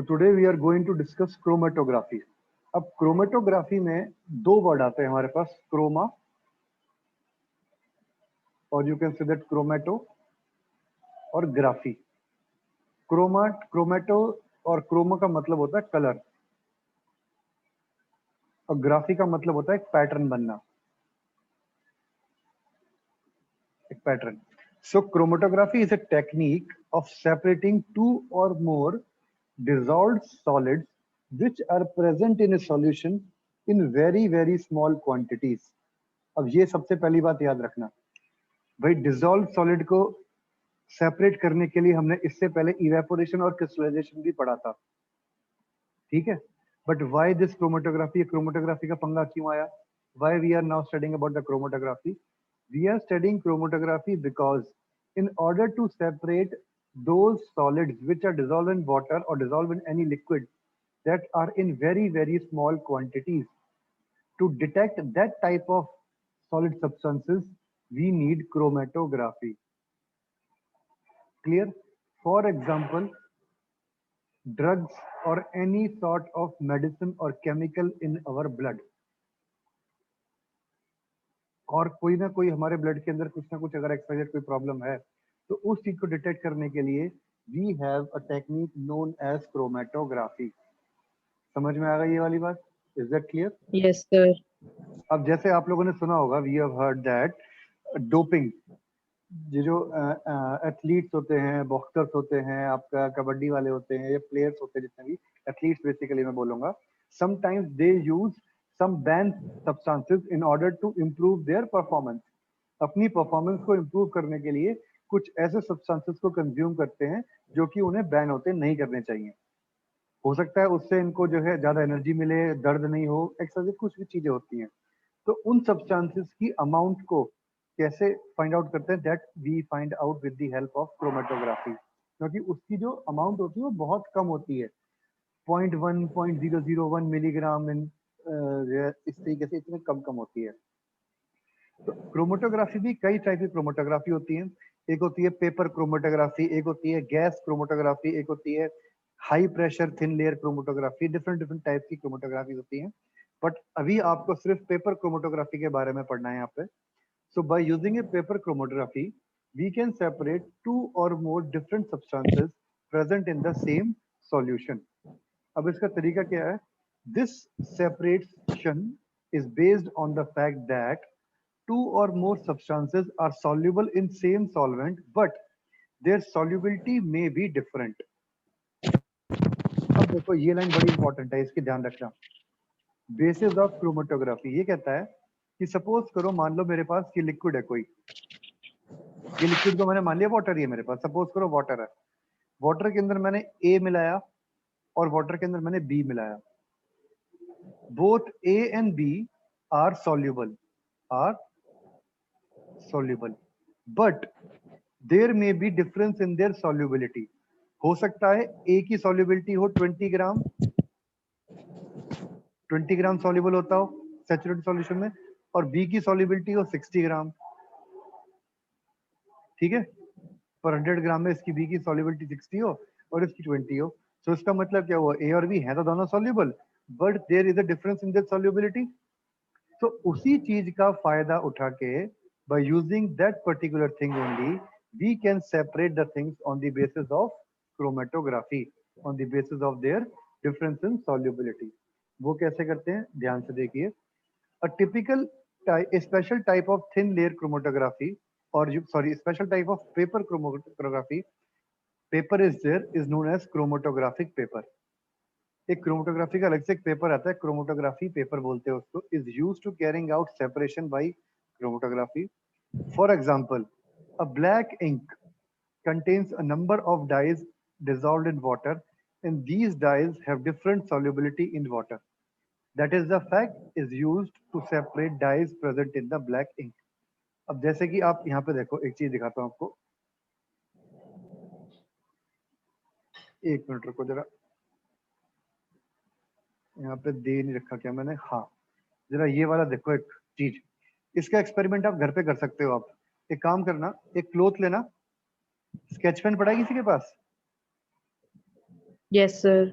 So today we are going to discuss chromatography. अब chromatography में दो वर्ड आते हैं हमारे पास, क्रोमा और यू कैन से दैट क्रोमेटो और ग्राफी. क्रोमेटो और क्रोमा का मतलब होता है कलर और ग्राफी का मतलब होता है एक पैटर्न बनना, एक pattern. So chromatography is a technique of separating two or more dissolved solids which are present in a solution in very small quantities. अब ये सबसे पहली बात याद रखना भाई, डिसॉल्व सॉलिड को सेपरेट करने के लिए हमने इससे पहले इवेपोरेशन और क्रिस्टलाइजेशन भी पढ़ा था, ठीक है. But why this chromatography, chromatography का पंगा क्यों आया? Why we are now studying about the chromatography? We are studying chromatography because in order to separate those solids which are dissolved in water or dissolved in any liquid that are in very small quantities, to detect that type of solid substances, we need chromatography. Clear? For example, drugs or any sort of medicine or chemical in our blood. और कोई ना कोई हमारे blood के अंदर कुछ ना कुछ अगर एक्सपायर्ड कोई प्रॉब्लम है तो उस चीज को डिटेक्ट करने के लिए we have a technique known as chromatography. समझ में आ गई ये वाली बात? Is that clear? Yes sir. अब जैसे आप लोगों ने सुना होगा, we have heard that doping, ये जो एथलीट्स होते हैं, बॉक्सर्स होते हैं, आपका कबड्डी वाले होते हैं, ये प्लेयर्स होते हैं, जितने भी एथलीट्स बेसिकली मैं बोलूंगा, sometimes they use some banned substances in order to improve their performance. अपनी परफॉर्मेंस को इम्प्रूव करने के लिए कुछ ऐसे सब्सटेंसेस को कंज्यूम करते हैं जो कि उन्हें बैन होते नहीं करने चाहिए. हो सकता है उससे इनको जो है ज्यादा एनर्जी मिले, दर्द नहीं हो, एक्सरसाइज कुछ भी चीजें होती हैं. तो उन सब्सटेंसेस की अमाउंट को कैसे फाइंड आउट करते हैं? That we find out with the help of chromatography, क्योंकि उसकी जो अमाउंट होती है वो बहुत कम होती है, 0.1 0.001 मिलीग्राम इन इस तरीके से इतने कम होती है. तो क्रोमेटोग्राफी भी कई टाइप की क्रोमेटोग्राफी होती है. एक होती है पेपर क्रोमेटोग्राफी, एक होती है गैस क्रोमेटोग्राफी, एक होती है high pressure thin layer chromatography. Different type की क्रोमेटोग्राफी होती है, बट अभी आपको सिर्फ पेपर क्रोमेटोग्राफी के बारे में पढ़ना है यहाँ पे. So by using a paper chromatography we can separate two और more different substances present in the same solution. अब इसका तरीका क्या है? This separation is based on the fact that two or more substances are soluble in same solvent, but their solubility may be different. अब देखो ये line बड़ी important है, इसकी ध्यान रखना. बेसिस ऑफ क्रोमेटोग्राफी ये कहता है कि सपोज करो, मान लो मेरे पास ये लिक्विड है कोई, ये लिक्विड को मैंने मान लिया वाटर ही है मेरे पास. सपोज करो वाटर है, वाटर के अंदर मैंने ए मिलाया और वाटर के अंदर मैंने बी मिलाया. Both A and B are soluble, but there may be difference in their solubility. हो सकता है A की solubility हो 20 ग्राम, 20 ग्राम soluble होता हो सैचुरेटेड सॉल्यूशन में, और B की solubility हो 60 ग्राम. ठीक है, पर 100 ग्राम में इसकी B की solubility 60 हो और इसकी 20 हो. तो इसका मतलब क्या हुआ? A और B है तो दोनों soluble, but there is a difference in their solubility. तो उसी चीज का फायदा उठा के by using that particular thing only we can separate the things on the basis of chromatography, on the basis of their difference in solubility. वो कैसे करते हैं ध्यान से देखिए. A typical a special type of thin layer chromatography, or special type of paper chromatography, paper is there, is known as chromatographic paper. एक chromatography का अलग से एक पेपर आता है, क्रोमेटोग्राफी पेपर बोलते हैं उसको. Is used to carrying out separation by chromatography. For example, a black ink contains a number of dyes dissolved in water, and these dyes have different solubility in water. That is the fact is used to separate dyes present in the black ink. अब जैसे कि आप यहाँ पे देखो, एक चीज दिखाता हूँ आपको, एक मिनट रुको जरा, यहाँ पे दे नहीं रखा क्या मैंने? हाँ, जरा ये वाला देखो एक चीज, इसका एक्सपेरिमेंट आप घर पे कर सकते हो. आप एक काम करना, एक क्लोथ लेना, स्केच पेन पड़ा है किसी के पास? Yes sir.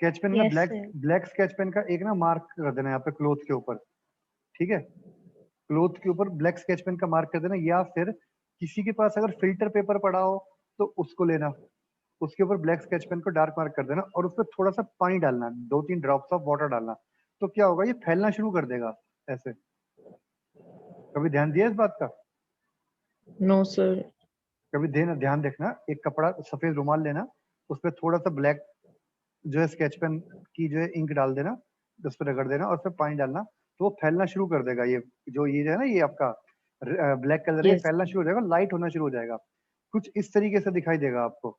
स्केच पेन का Yes, black sir. Black sketch pen का एक ना मार्क कर देना यहाँ पे क्लोथ के ऊपर, ठीक है, क्लोथ के ऊपर ब्लैक स्केच पेन का मार्क कर देना, या फिर किसी के पास अगर फिल्टर पेपर पड़ा हो तो उसको लेना, उसके ऊपर ब्लैक स्केच पेन को डार्क मार्क कर देना और उसमें थोड़ा सा पानी डालना, 2-3 ड्रॉप्स ऑफ वाटर डालना, तो क्या होगा, ये फैलना शुरू कर देगा ऐसे। कभी ध्यान दिया इस बात का? No, sir. कभी ध्यान देखना, एक कपड़ा सफेद रुमाल लेना, उसपे थोड़ा सा ब्लैक जो है स्केच पेन की जो है इंक डाल देना, उस पर रगड़ देना और फिर पानी डालना, तो वो फैलना शुरू कर देगा। ये जो है ना, ये आपका ब्लैक कलर है, Yes. फैलना शुरू हो जाएगा, लाइट होना शुरू हो जाएगा, कुछ इस तरीके से दिखाई देगा आपको।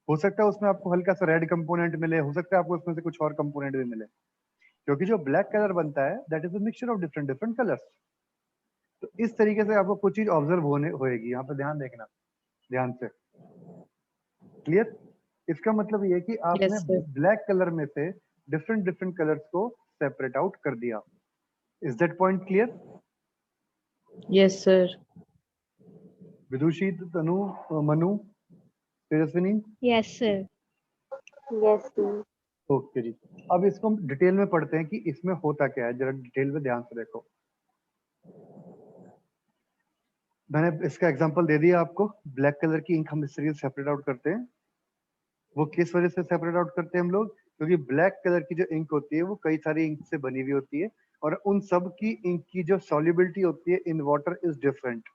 हो सकता है उसमें आपको हल्का सा रेड कंपोनेंट मिले, हो सकता है आपको उसमें से कुछ और कंपोनेंट भी मिले, क्योंकि जो ब्लैक कलर बनता है that is a mixture of different different colours. तो इस तरीके से आपको कुछ चीज ऑब्जर्व होने होएगी, यहाँ पे ध्यान देखना, ध्यान से। क्लियर? इसका मतलब ये है कि आपने Yes, sir. ब्लैक कलर में से डिफरेंट डिफरेंट कलर्स को सेपरेट आउट कर दिया। Is that point clear? Yes, sir. Vidushi, Tanu, Manu, Tejaswini? Yes, sir. Yes, sir. Okay जी। अब इसको हम डिटेल में पढ़ते हैं कि इसमें होता क्या है, जरा डिटेल में ध्यान से देखो। मैंने इसका एग्जांपल दे दिया आपको, ब्लैक कलर की इंक हम इस तरीके से सेपरेट आउट करते हैं। वो किस वजह से सेपरेट आउट करते हैं हम लोग? क्योंकि ब्लैक कलर की जो इंक होती है वो कई सारी इंक से बनी हुई होती है, और उन सब की इंक की जो सॉल्युबिलिटी होती है in water is different.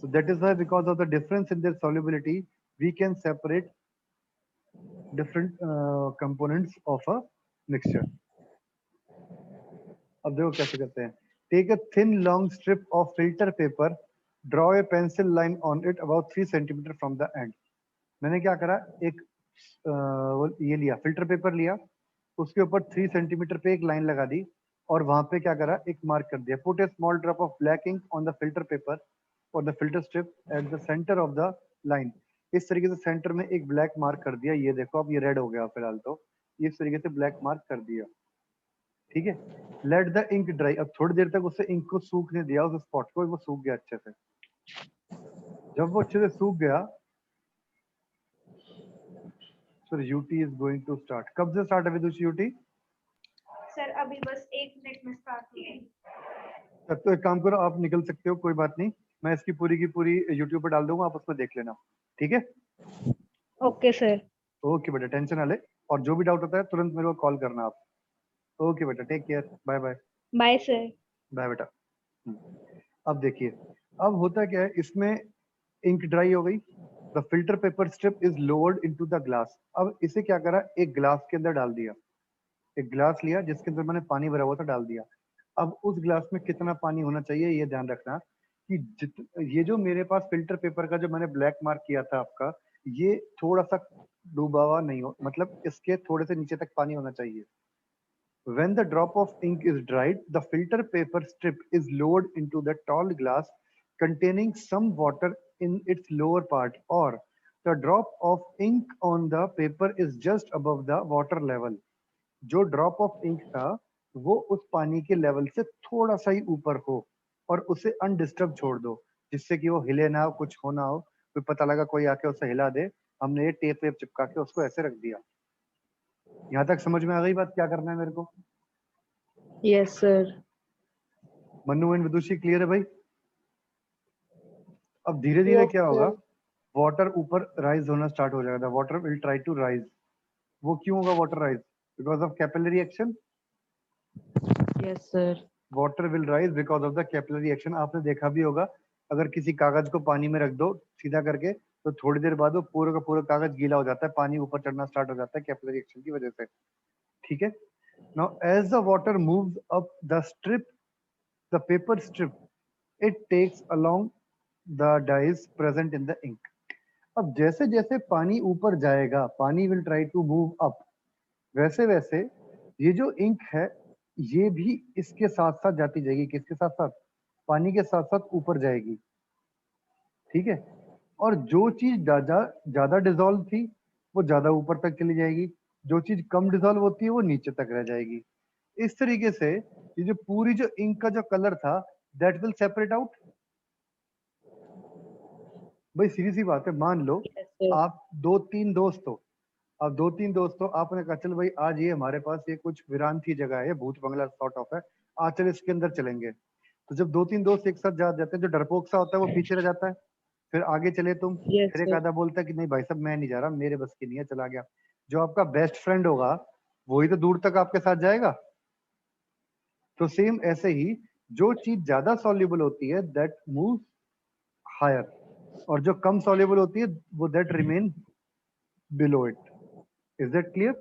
So that is why, because of the difference in their solubility, we can separate different components of a mixture. अब देखो कैसे करते हैं। Take a thin long strip of filter paper, draw a pencil line on it about 3 centimeter from the end. मैंने क्या करा, एक ये लिया, फिल्टर पेपर लिया, उसके ऊपर 3 सेंटीमीटर पे एक लाइन लगा दी, और वहां पे क्या करा, एक मार्क कर दिया। Put a small drop of black ink on the filter paper और the filter strip at the centre of the line. इस तरीके से सेंटर में एक ब्लैक मार्क कर दिया। ये देखो अब ये रेड हो गया फिलहाल, तो इस तरीके से ब्लैक मार्क कर दिया, ठीक है। लेट द इंक ड्राई, अब थोड़ी देर तक उसे इंक को सूखने दिया, उस स्पॉट को, वो सूख गया अच्छे से। जब वो अच्छे से सूख गया, sir it is going to start. कब से स्टार्ट है विदुषी यूटी? सर अभी बस 1 मिनट में स्टार्ट हुई। तब तो एक काम करो, आप निकल सकते हो, कोई बात नहीं, मैं इसकी पूरी की पूरी यूट्यूब पर डाल दूंगा, आप उसमें देख लेना, ठीक है। Okay, sir. ओके बेटा, टेंशन ना ले, और जो भी डाउट होता है तुरंत मेरे को कॉल करना आप। ओके बेटा, take care, bye bye. Bye, sir. Bye बेटा। अब देखिए, अब होता क्या है इसमें, इंक ड्राई हो गई, the filter paper strip is lowered into the glass. अब इसे क्या करा, एक ग्लास के अंदर डाल दिया, एक ग्लास लिया जिसके अंदर मैंने पानी भरा हुआ था, डाल दिया। अब उस ग्लास में कितना पानी होना चाहिए, ये ध्यान रखना कि ये जो मेरे पास फिल्टर पेपर का जो मैंने ब्लैक मार्क किया था आपका, ये थोड़ा सा डूबा हुआ नहीं हो, मतलब इसके थोड़े से नीचे तक पानी होना चाहिए। When the drop of ink is dried, the filter paper strip is lowered into the tall glass containing some water in its lower part, or the drop of ink on the paper is just above the water level. जो drop of ink था वो उस पानी के level से थोड़ा सा ही ऊपर हो, और उसे अनडिस्टर्ब छोड़ दो, जिससे कि वो हिले ना हो, कुछ हो ना हो, कोई पता लगा कोई आके उसे हिला दे, हमने ये टेप वेप चिपका के उसको ऐसे रख दिया। यहाँ तक समझ में आ गई बात, क्या करना है मेरे को? Yes, sir. Mannu and Vidushi clear है भाई? अब धीरे धीरे Yes, क्या होगा, sir. वाटर ऊपर राइज होना स्टार्ट हो जाएगा, water will try to rise. वो क्यों होगा water rise? Because of capillary action. Yes, sir. Water will rise because of the capillary action. आपने देखा भी होगा, अगर किसी कागज को पानी में रख दो सीधा करके, तो थोड़ी देर बाद वो पूरा का पूरा कागज गीला हो जाता है, पानी ऊपर चढ़ना स्टार्ट हो जाता है कैपिलरी एक्शन की वजह से, ठीक है। Now as the water moves up the strip, the paper strip, it takes along the dyes present in the ink. अब जैसे जैसे पानी ऊपर जाएगा, पानी will try to move up, वैसे वैसे ये जो इंक है ये भी इसके साथ साथ जाती जाएगी। किसके साथ साथ? पानी के साथ साथ ऊपर जाएगी, ठीक है। और जो चीज ज्यादा ज्यादा डिजोल्व थी वो ज्यादा ऊपर तक चली जाएगी, जो चीज कम डिजोल्व होती है वो नीचे तक रह जाएगी। इस तरीके से ये जो पूरी जो इंक का जो कलर था दैट विल सेपरेट आउट। भाई सीधी सी बात है, मान लो Yes, sir. आप 2-3 दोस्त हो, अब 2-3 दोस्तों आपने कहा चल भाई आज ये हमारे पास ये कुछ वीरान सी जगह है, भूत बंगला सॉर्ट ऑफ है, आज चल इसके अंदर चलेंगे। तो जब 2-3 दोस्त एक साथ जा जाते हैं, जो डरपोक सा होता है वो पीछे रह जाता है, फिर आगे चले तुम, Yes, फिर एक sir. आधा बोलता है कि नहीं भाई साहब मैं नहीं जा रहा, मेरे बस की नहीं है, चला गया। जो आपका बेस्ट फ्रेंड होगा वही तो दूर तक आपके साथ जाएगा। तो सेम ऐसे ही जो चीज ज्यादा सॉल्युबल होती है दैट मूव हायर, और जो कम सॉल्युबल होती है वो that remain below it. Is that clear?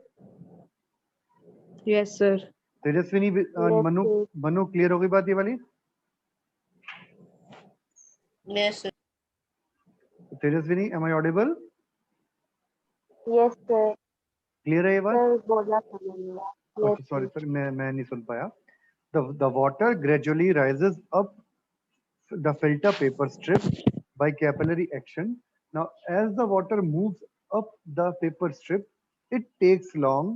Yes, sir. Tejaswini Yes, Manu sir. Manu clear हो गई बात ये वाली? Yes, sir. Tejaswini am I audible? Yes, sir. Clear है ये बात? Sir, बोला था मैंने। Yes, अच्छा सॉरी sir. सॉरी, मैं नहीं सुन पाया। the water gradually rises up the filter paper strip by capillary action. Now as the water moves up the paper strip, it takes long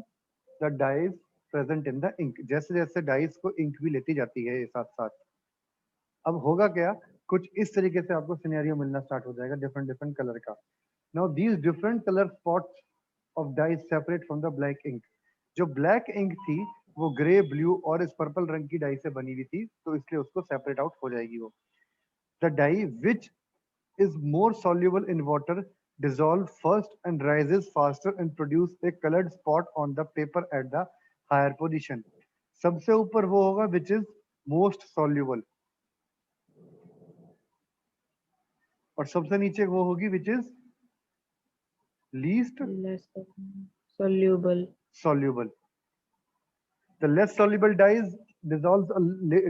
the dyes present in the ink. जैसे जैसे dice को ink भी लेती जाती है साथ साथ। अब होगा क्या, कुछ इस तरीके से आपको सिनेरियो मिलना स्टार्ट हो जाएगा डिफरेंट डिफरेंट कलर का। Now these different colour spots of dyes separate from the black ink. जो ब्लैक इंक थी वो ग्रे, ब्लू और इस पर्पल रंग की डाई से बनी हुई थी, तो इसलिए उसको सेपरेट आउट हो जाएगी वो। The dye which is more soluble in water dissolve first and rises faster and produce a colored spot on the paper at the higher position. सबसे ऊपर वो होगा which is most soluble, और सबसे नीचे वो होगी which is least Less soluble. soluble. The less soluble dyes dissolves a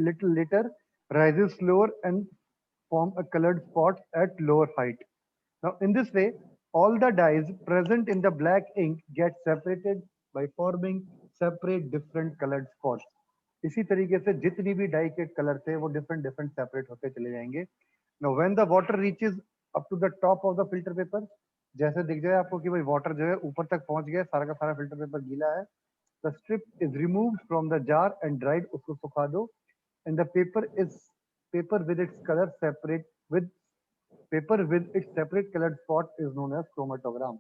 little later, rises slower and form a colored spot at lower height. Now, in this way, all the dyes present in the black ink get separated by forming separate different colored spots. इसी तरीके से जितनी भी die के colour थे वो different different separate होते चले जाएंगे। Now, when the water reaches up to the top of the filter paper, जैसे दिख जाए आपको कि भाई वाटर जो है ऊपर तक पहुंच गया, सारा का सारा फिल्टर पेपर गीला है, the strip is removed from the jar and dried, उसको सुखा दो, and the paper with its color separate with paper with its separate colored spot is known as chromatogram.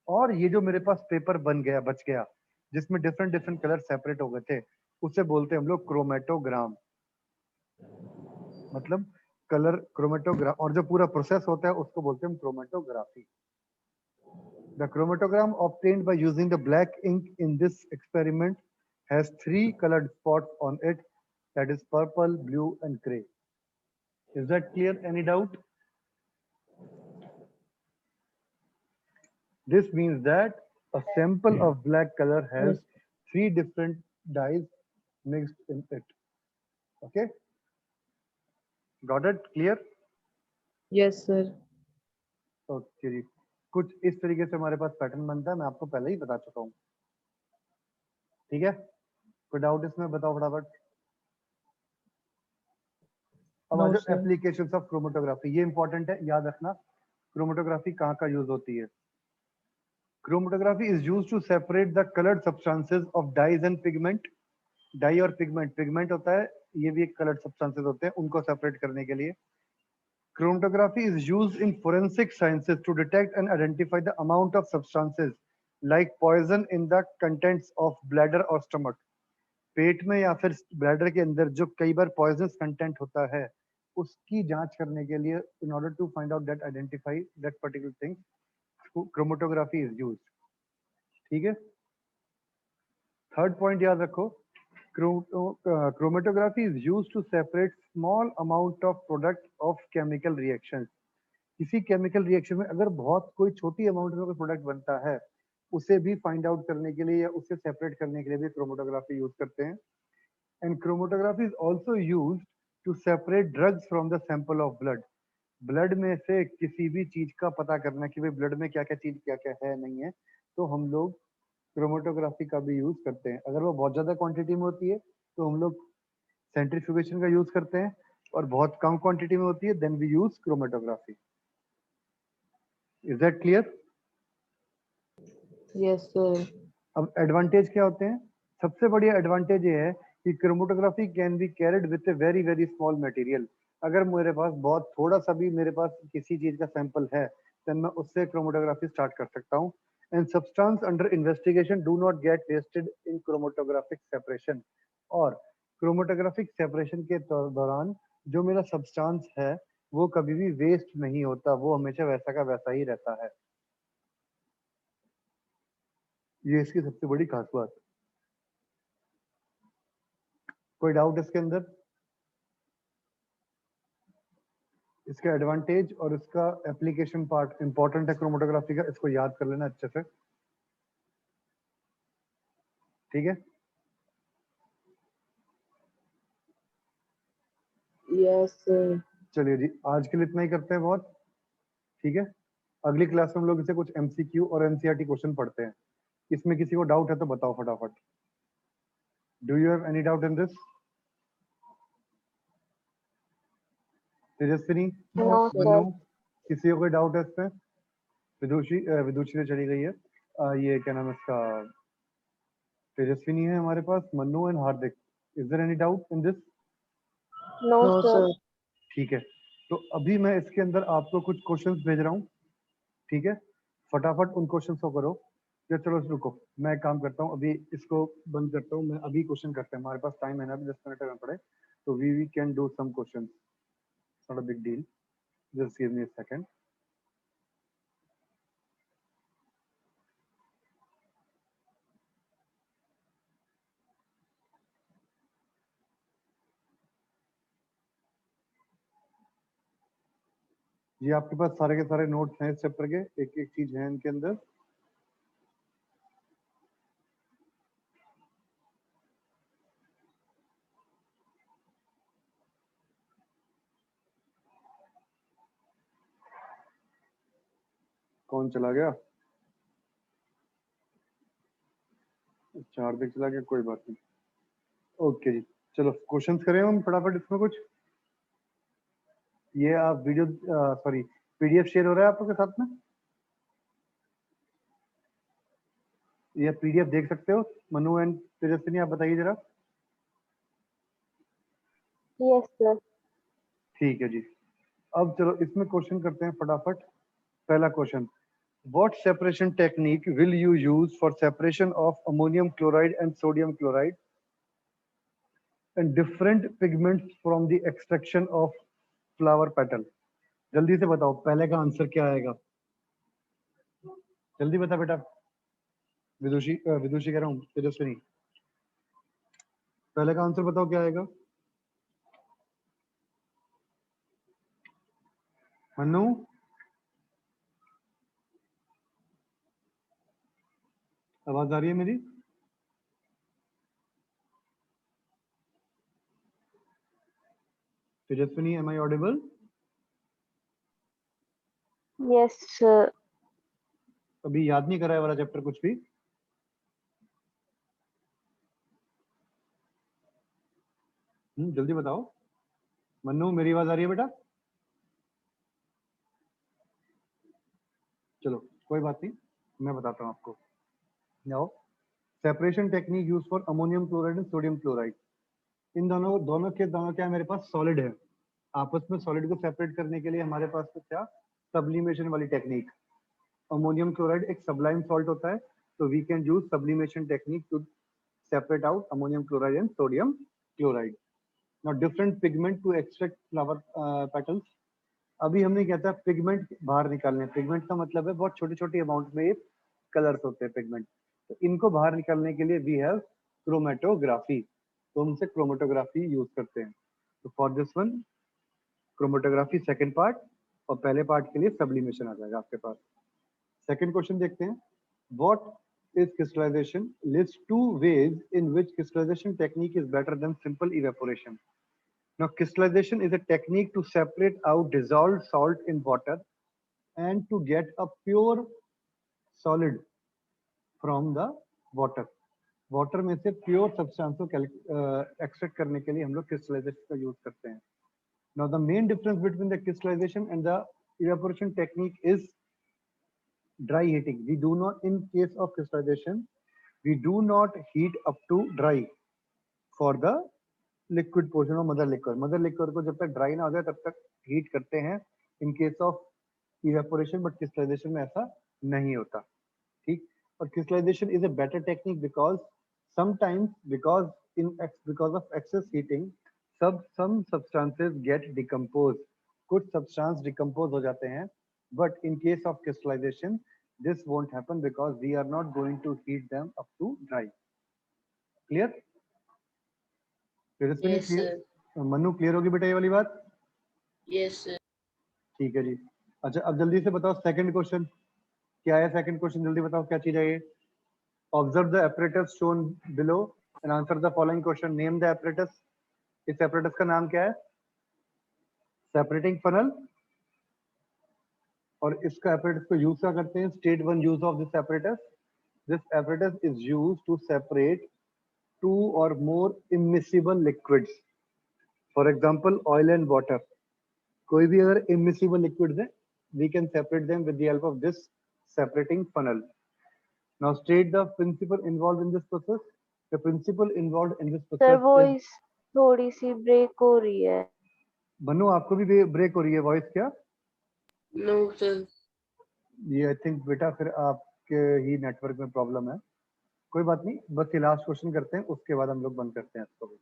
और ये जो मेरे पास पेपर बन गया, बच गया, जिसमें डिफरेंट डिफरेंट कलर सेपरेट हो गए थे, उसे बोलते हैं हम लोग क्रोमेटोग्राम। मतलब कलर क्रोमेटोग्राम, और जो पूरा प्रोसेस होता है उसको बोलते हैं हम chromatography. The chromatogram obtained by using the black ink in this experiment has 3 colored spots on it, that is purple, blue and gray. Is that clear? Any doubt? This means that a sample of black color has Yes. 3 different dyes mixed in it. Okay? Got it? Clear? Yes, sir. Okay. कुछ इस तरीके से हमारे पास pattern बनता है, मैं आपको पहले ही बता चुका हूँ। ठीक है, कोई डाउट इसमें? बताओ फटाफट। अब No, आ जाओ sir. Applications of chromatography. ये इंपॉर्टेंट है, याद रखना क्रोमेटोग्राफी कहाँ का यूज होती है। Chromatography is used to separate the colored substances of dyes and pigment. Dye और पिगमेंट, पिगमेंट होता है, ये भी एक कलर्ड सब्सटेंसेस होते हैं, उनको सेपरेट करने के लिए। Chromatography is used in forensic sciences to detect and identify the amount of substances like poison in the contents of bladder or stomach. पेट में या फिर ब्लैडर के अंदर जो कई बार पॉइजनस कंटेंट होता है, उसकी जांच करने के लिए in order to find out that identify that particular thing, chromatography is used. ठीक है, थर्ड पॉइंट याद रखो, chromatography is used to separate small amount of product of chemical reactions. किसी केमिकल रिएक्शन में अगर बहुत कोई छोटी अमाउंट में कोई प्रोडक्ट बनता है, उसे भी फाइंड आउट करने के लिए या उसे सेपरेट करने के लिए भी क्रोमेटोग्राफी यूज करते हैं। And chromatography is also used to separate drugs from the sample of blood. Blood में से किसी भी चीज का पता करना कि भाई ब्लड में क्या क्या चीज क्या क्या है नहीं है, तो हम लोग क्रोमेटोग्राफी का भी यूज करते हैं। अगर वो बहुत ज्यादा क्वांटिटी में होती है तो हम लोग सेंट्रीफ्यूगेशन का यूज करते हैं, और बहुत कम क्वांटिटी में होती है then we use chromatography. Is that clear? Yes, sir. अब एडवांटेज क्या होते हैं? सबसे बढ़िया एडवांटेज ये है कि chromatography can be carried with a very very small material. अगर मेरे पास बहुत थोड़ा सा भी मेरे पास किसी चीज का सैंपल है, देन मैं उससे क्रोमेटोग्राफी स्टार्ट कर सकता हूँ। and substance under investigation do not get wasted in chromatographic separation. और chromatographic separation के दौरान जो मेरा substance है वो कभी भी waste नहीं होता, वो हमेशा वैसा का वैसा ही रहता है। ये इसकी सबसे बड़ी खास बात। कोई डाउट इसके अंदर? इसका एडवांटेज और इसका एप्लीकेशन पार्ट इंपॉर्टेंट है क्रोमेटोग्राफी का, इसको याद कर लेना अच्छे से, ठीक है? Yes, sir. चलिए जी, आज के लिए इतना ही करते हैं, बहुत ठीक है। अगली क्लास में हम लोग इसे कुछ एमसीक्यू और एनसीईआरटी क्वेश्चन पढ़ते हैं। इसमें किसी को डाउट है तो बताओ फटाफट। Do you have any doubt in this? Tejaswini, No, Mannu, sir. किसी को कोई डाउट है इसमें? विदुषी ने चली गई है। ये क्या नाम है इसका, तेजस्विनी है हमारे पास, Mannu and Hardik. Is there any doubt in this? No, No, sir. sir. ठीक है, तो अभी मैं इसके अंदर आपको कुछ क्वेश्चंस भेज रहा हूँ, ठीक है? फटाफट उन क्वेश्चंस को करो। या चलो रुको, मैं एक काम करता हूँ, अभी इसको बंद करता हूँ, मैं अभी क्वेश्चन करते हैं, हमारे पास टाइम है ना, अभी 10 मिनट में पड़े, तो we can do some questions, not a big deal, just give me a second. ये आपके पास सारे के सारे नोट्स हैं इस चैप्टर के, एक एक चीज है इनके अंदर। कौन चला गया? अच्छा, हार्दिक चला गया, कोई बात नहीं। ओके जी, चलो क्वेश्चंस करें हम फटाफट इसमें कुछ। ये आप वीडियो सॉरी पीडीएफ शेयर हो रहा है आप लोग के साथ में? ये पीडीएफ देख सकते हो? मनु एंड तेजस्विनी आप बताइए जरा। Yes, sir. ठीक है जी, अब चलो इसमें क्वेश्चन करते हैं फटाफट। पहला question, what separation technique will you use for separation of ammonium chloride and sodium chloride and different pigments from the extraction of flower petal? जल्दी से बताओ पहले का आंसर क्या आएगा, जल्दी बता बेटा। विदुषी कह रहा हूँ, तेजस्विनी, पहले का आंसर बताओ क्या आएगा। मन्नू, आवाज आ रही है मेरी? Tejaswini, am I audible? Yes, sir. अभी याद नहीं करा है वाला चैप्टर कुछ भी? जल्दी बताओ। मन्नू, मेरी आवाज आ रही है बेटा? चलो कोई बात नहीं, मैं बताता हूँ आपको। Now separation technique use for ammonium chloride and sodium chloride. इन दोनों दोनों क्या है, मेरे पास सॉलिड है, आपस में सॉलिड को सेपरेट करने के लिए हमारे पास तो क्या, सब्लिमेशन वाली टेक्निक। अमोनियम क्लोराइड एक सबलाइम सॉल्ट होता है, तो we can use sublimation technique to separate out ammonium chloride and sodium chloride. Now different pigment to extract flower petals. अभी हमने क्या था, पिगमेंट बाहर निकालने। पिगमेंट का मतलब है बहुत छोटी छोटी अमाउंट में ये कलर्स होते हैं पिगमेंट, तो इनको बाहर निकालने के लिए वी हैव क्रोमेटोग्राफी, तो हमसे क्रोमेटोग्राफी यूज करते हैं। तो for this one chromatography second part, और पहले पार्ट के लिए सब्लिमेशन आ जाएगा आपके पास। सेकंड क्वेश्चन देखते हैं, what is crystallization? List two ways in which crystallization technique is better than simple evaporation. Now, crystallization is a technique to separate out dissolved salt in water and to get a pure solid from the water. Water में से pure substance को extract करने के लिए हम लोग crystallisation का use करते हैं। Now, the main difference between the crystallization and the evaporation technique is dry heating. We do not, in case of crystallization, we do not heat up to dry for the liquid portion of mother liquor. Mother liquor को जब तक dry ना हो जाए तब तक heat करते हैं in case of evaporation, but crystallisation में ऐसा नहीं होता। ठीक. और crystallization is a better technique because sometimes because of excess heating some substances get decomposed. कुछ substance decompose हो जाते हैं, but in case of crystallization this won't happen because we are not going to heat them up to dry. Clear? Yes, sir. Manu clear होगी बेटा ये वाली बात? Yes, sir. ठीक है जी. अच्छा अब जल्दी से बताओ सेकंड क्वेश्चन क्या है. सेकंड क्वेश्चन जल्दी बताओ क्या चीज है ये. Observe the apparatus shown below and answer the following question. Name the apparatus. इस apparatus का नाम क्या है? Separating funnel. और इसका apparatus को यूज क्या करते हैं? State 1 use of this apparatus. This apparatus is used to separate two or more immiscible liquids. For example, oil and water. कोई भी अगर immiscible liquids है, we can separate them with the help of this separating funnel. Now state the principle involved in this process. The principle involved in this sir process is. Voice थोड़ी सी break हो रही है. मनु आपको भी break हो रही है वॉइस क्या? No, sir. ये आई थिंक बेटा फिर आपके ही नेटवर्क में प्रॉब्लम है. कोई बात नहीं, बस ये लास्ट क्वेश्चन करते हैं उसके बाद हम लोग बंद करते हैं इसको भी.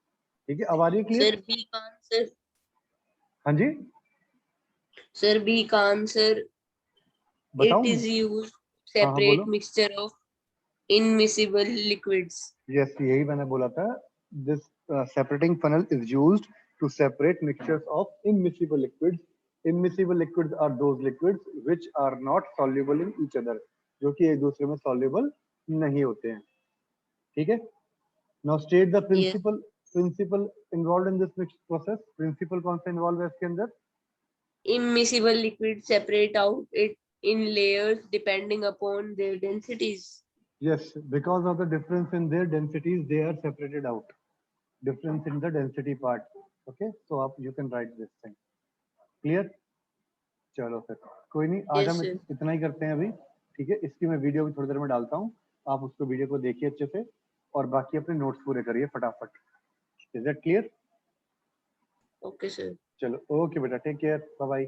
ठीक है, अब आ रही है क्लियर? Sir, B का answer. हाँ जी Sir, B का answer. बताऊं? It is used to हाँ, separate बोलो. mixture of immiscible liquids. Yes यही मैंने बोला था. This separating funnel is used to separate mixtures of immiscible liquids. Immiscible liquids are those liquids which are not soluble in each other, जो कि एक दूसरे में सॉल्युबल नहीं होते हैं. ठीक है. Now state the principle involved in this mix process. Principle कौन सा इन्वॉल्व है इसके अंदर? Immiscible liquids separate out it in layers depending upon their densities. Yes, because of the difference in their densities, they are separated out. Difference in the density part. Okay, so up you can write this thing. Clear? चलो फिर कोई नहीं, आज Yes, हम sir. इतना ही करते हैं अभी. ठीक है, इसकी मैं वीडियो भी थोड़ी देर में डालता हूँ. आप उसको वीडियो को देखिए अच्छे से और बाकी अपने नोट्स पूरे करिए फटाफट. Is that clear? Okay, sir. चलो ओके बेटा, टेक केयर, बाय बाय.